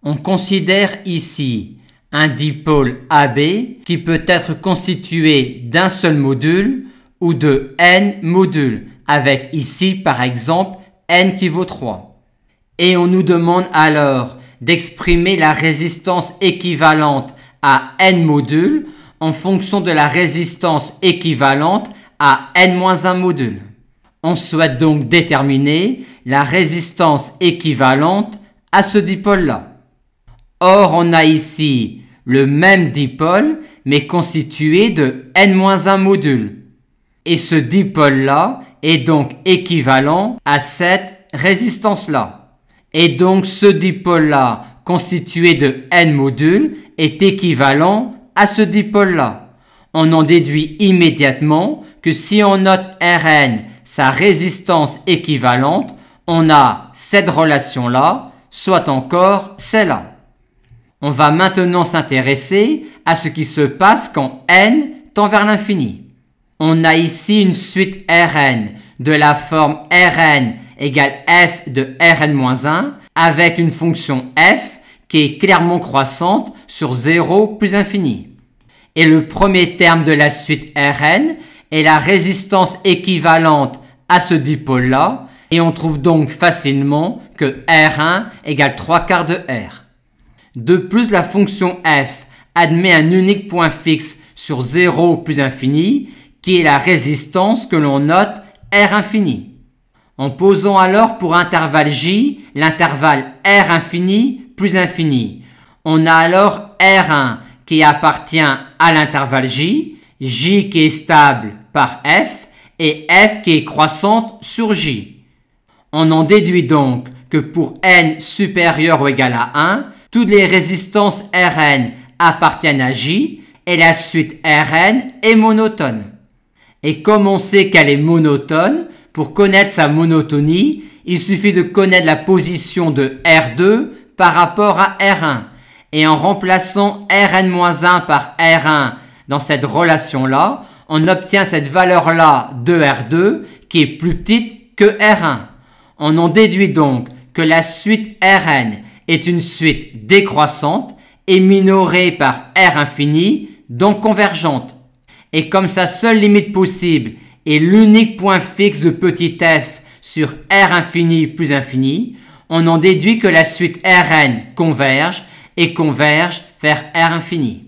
On considère ici un dipôle AB qui peut être constitué d'un seul module ou de n modules, avec ici par exemple n qui vaut 3. Et on nous demande alors d'exprimer la résistance équivalente à n modules en fonction de la résistance équivalente à n-1 module. On souhaite donc déterminer la résistance équivalente à ce dipôle-là. Or, on a ici le même dipôle, mais constitué de n-1 modules. Et ce dipôle-là est donc équivalent à cette résistance-là. Et donc, ce dipôle-là, constitué de n modules, est équivalent à ce dipôle-là. On en déduit immédiatement que si on note Rn sa résistance équivalente, on a cette relation-là, soit encore celle-là. On va maintenant s'intéresser à ce qui se passe quand n tend vers l'infini. On a ici une suite Rn de la forme Rn égale f de Rn-1 avec une fonction f qui est clairement croissante sur 0 plus infini. Et le premier terme de la suite Rn est la résistance équivalente à ce dipôle-là, et on trouve donc facilement que R1 égale 3/4 de R. De plus, la fonction f admet un unique point fixe sur 0 plus infini, qui est la résistance que l'on note R infini. En posant alors pour intervalle j l'intervalle R infini plus infini, on a alors R1 qui appartient à l'intervalle j qui est stable par f, et f qui est croissante sur j. On en déduit donc que pour n supérieur ou égal à 1, toutes les résistances Rn appartiennent à j et la suite Rn est monotone. Et comme on sait qu'elle est monotone, pour connaître sa monotonie, il suffit de connaître la position de R2 par rapport à R1. Et en remplaçant Rn-1 par R1 dans cette relation-là, on obtient cette valeur-là de R2 qui est plus petite que R1. On en déduit donc que la suite Rn est une suite décroissante et minorée par R infini, donc convergente. Et comme sa seule limite possible est l'unique point fixe de petit f sur R infini plus infini, on en déduit que la suite Rn converge et converge vers R infini.